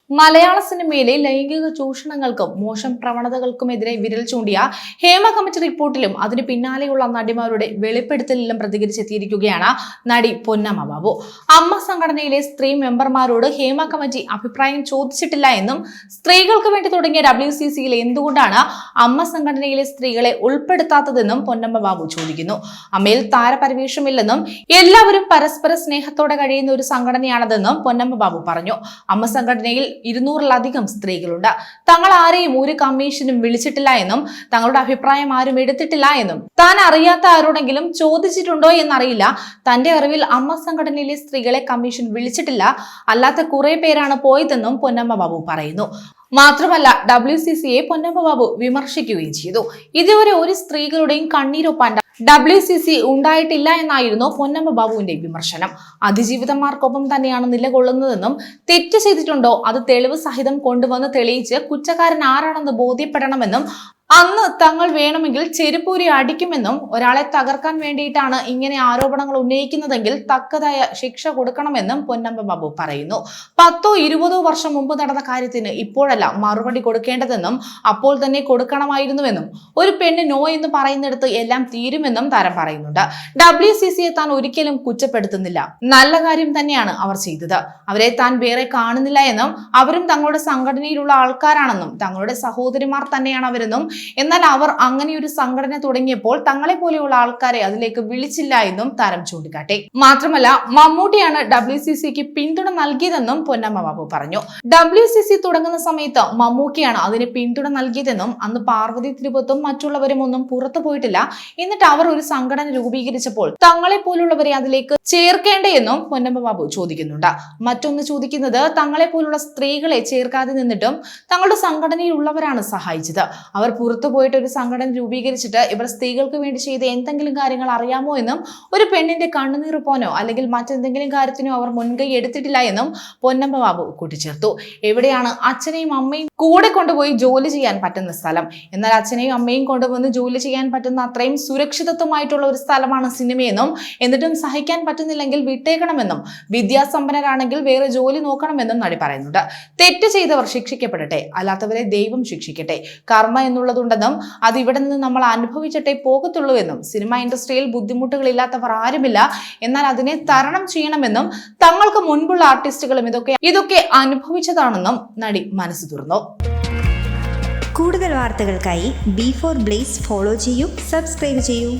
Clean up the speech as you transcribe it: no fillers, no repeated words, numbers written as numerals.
മലയാള സിനിമയിലെ ലൈംഗിക ചൂഷണങ്ങൾക്കും മോശം പ്രവണതകൾക്കുമെതിരെ വിരൽ ചൂണ്ടിയ ഹേമ കമ്മിറ്റി റിപ്പോർട്ടിലും അതിന് പിന്നാലെയുള്ള നടിമാരുടെ വെളിപ്പെടുത്തലിലും പ്രതികരിച്ചെത്തിയിരിക്കുകയാണ് നടി പൊന്നമ്മ ബാബു. അമ്മ സംഘടനയിലെ സ്ത്രീ മെമ്പർമാരോട് ഹേമ കമ്മിറ്റി അഭിപ്രായം ചോദിച്ചിട്ടില്ല എന്നും സ്ത്രീകൾക്ക് വേണ്ടി തുടങ്ങിയ WCCയിൽ എന്തുകൊണ്ടാണ് അമ്മ സംഘടനയിലെ സ്ത്രീകളെ ഉൾപ്പെടുത്താത്തതെന്നും പൊന്നമ്മ ബാബു ചോദിക്കുന്നു. അമ്മയിൽ താരപരിവേഷമില്ലെന്നും എല്ലാവരും പരസ്പര സ്നേഹത്തോടെ കഴിയുന്ന ഒരു സംഘടനയാണതെന്നും പൊന്നമ്മ ബാബു പറഞ്ഞു. അമ്മ സംഘടനയിൽ 200-ലധികം സ്ത്രീകളുണ്ട്. തങ്ങൾ ആരെയും ഒരു കമ്മീഷനും വിളിച്ചിട്ടില്ല എന്നും തങ്ങളുടെ അഭിപ്രായം ആരും എടുത്തിട്ടില്ല എന്നും താൻ അറിയാത്ത ആരോടെങ്കിലും ചോദിച്ചിട്ടുണ്ടോ എന്നറിയില്ല. തന്റെ അറിവിൽ അമ്മ സംഘടനയിലെ സ്ത്രീകളെ കമ്മീഷൻ വിളിച്ചിട്ടില്ല. അല്ലാത്ത കുറെ പേരാണ് പോയതെന്നും പൊന്നമ്മ ബാബു പറയുന്നു. മാത്രമല്ല WCCയെ പൊന്നമ്മ ബാബു വിമർശിക്കുകയും ചെയ്തു. ഇതുവരെ ഒരു സ്ത്രീകളുടെയും കണ്ണീരൊപ്പാൻ WCC ഉണ്ടായിട്ടില്ല എന്നായിരുന്നു പൊന്നമ്മ ബാബുവിന്റെ വിമർശനം. അതിജീവിതന്മാർക്കൊപ്പം തന്നെയാണ് നിലകൊള്ളുന്നതെന്നും തെറ്റ് ചെയ്തിട്ടുണ്ടോ അത് തെളിവ് സഹിതം കൊണ്ടുവന്ന് തെളിയിച്ച് കുറ്റക്കാരൻ ആരാണെന്ന് ബോധ്യപ്പെടണമെന്നും അന്ന് തങ്ങൾ വേണമെങ്കിൽ ചെരുപ്പൂരി അടിക്കുമെന്നും ഒരാളെ തകർക്കാൻ വേണ്ടിയിട്ടാണ് ഇങ്ങനെ ആരോപണങ്ങൾ ഉന്നയിക്കുന്നതെങ്കിൽ തക്കതായ ശിക്ഷ കൊടുക്കണമെന്നും പൊന്നമ്മ ബാബു പറയുന്നു. 10-20 വർഷം മുമ്പ് നടന്ന കാര്യത്തിന് ഇപ്പോഴല്ല മറുപടി കൊടുക്കേണ്ടതെന്നും അപ്പോൾ തന്നെ കൊടുക്കണമായിരുന്നുവെന്നും ഒരു പെണ്ണ് നോ എന്ന് പറയുന്നിടത്ത് എല്ലാം തീരുമെന്നും താരം പറയുന്നുണ്ട്. WCCയെ താൻ ഒരിക്കലും കുറ്റപ്പെടുത്തുന്നില്ല. നല്ല കാര്യം തന്നെയാണ് അവർ ചെയ്തത്. അവരെ താൻ വേറെ കാണുന്നില്ല എന്നും അവരും തങ്ങളുടെ സംഘടനയിലുള്ള ആൾക്കാരാണെന്നും തങ്ങളുടെ സഹോദരിമാർ തന്നെയാണ് അവരെന്നും എന്നാൽ അവർ അങ്ങനെയൊരു സംഘടന തുടങ്ങിയപ്പോൾ തങ്ങളെ പോലെയുള്ള ആൾക്കാരെ അതിലേക്ക് വിളിച്ചില്ല എന്നും താരം ചൂണ്ടിക്കാട്ടി. മാത്രമല്ല മമ്മൂട്ടിയാണ് WCCക്ക് പിന്തുണ നൽകിയതെന്നും പൊന്നമ്മ ബാബു പറഞ്ഞു. WCC തുടങ്ങുന്ന സമയത്ത് മമ്മൂട്ടിയാണ് അതിന് പിന്തുണ നൽകിയതെന്നും അന്ന് പാർവതി തിരുവത്തും മറ്റുള്ളവരും ഒന്നും പുറത്തു പോയിട്ടില്ല. എന്നിട്ട് അവർ ഒരു സംഘടന രൂപീകരിച്ചപ്പോൾ തങ്ങളെ പോലുള്ളവരെ അതിലേക്ക് ചേർക്കേണ്ടേ എന്നും പൊന്നമ്മ ബാബു ചോദിക്കുന്നുണ്ട്. മറ്റൊന്ന് ചോദിക്കുന്നത് തങ്ങളെ പോലുള്ള സ്ത്രീകളെ ചേർക്കാതെ നിന്നിട്ടും തങ്ങളുടെ സംഘടനയിലുള്ളവരാണ് സഹായിച്ചത്. അവർ പുറത്തു പോയിട്ട് ഒരു സംഘടന രൂപീകരിച്ചിട്ട് ഇവർ സ്ത്രീകൾക്ക് വേണ്ടി ചെയ്ത എന്തെങ്കിലും കാര്യങ്ങൾ അറിയാമോ എന്നും ഒരു പെണ്ണിന്റെ കണ്ണുനീർപ്പോനോ അല്ലെങ്കിൽ മറ്റെന്തെങ്കിലും കാര്യത്തിനോ അവർ മുൻകൈ എടുത്തിട്ടില്ല എന്നും പൊന്നമ്മ ബാബു കൂട്ടിച്ചേർത്തു. എവിടെയാണ് അച്ഛനെയും അമ്മയും കൂടെ കൊണ്ടുപോയി ജോലി ചെയ്യാൻ പറ്റുന്ന സ്ഥലം? എന്നാൽ അച്ഛനെയും അമ്മയും കൊണ്ടുവന്ന് ജോലി ചെയ്യാൻ പറ്റുന്ന അത്രയും സുരക്ഷിതത്വമായിട്ടുള്ള ഒരു സ്ഥലമാണ് സിനിമയെന്നും എന്നിട്ടും സഹിക്കാൻ പറ്റുന്നില്ലെങ്കിൽ വിട്ടേക്കണമെന്നും വിദ്യാസമ്പന്നരാണെങ്കിൽ വേറെ ജോലി നോക്കണമെന്നും നടി പറയുന്നുണ്ട്. തെറ്റ് ചെയ്തവർ ശിക്ഷിക്കപ്പെടട്ടെ, അല്ലാത്തവരെ ദൈവം ശിക്ഷിക്കട്ടെ. കർമ്മ എന്നുള്ളതുണ്ടെന്നും അത് ഇവിടെ നിന്ന് നമ്മൾ അനുഭവിച്ചിട്ടേ പോകത്തുള്ളൂ എന്നും സിനിമ ഇൻഡസ്ട്രിയിൽ ബുദ്ധിമുട്ടുകളില്ലാത്തവർ ആരുമില്ല, എന്നാൽ അതിനെ തരണം ചെയ്യണമെന്നും തങ്ങൾക്ക് മുൻപുള്ള ആർട്ടിസ്റ്റുകളും ഇതൊക്കെ അനുഭവിച്ചതാണെന്നും നടി മനസ്സ് തുറന്നു. കൂടുതൽ വാർത്തകൾക്കായി B4 Blaze ഫോളോ ചെയ്യൂ, സബ്സ്ക്രൈബ് ചെയ്യൂ.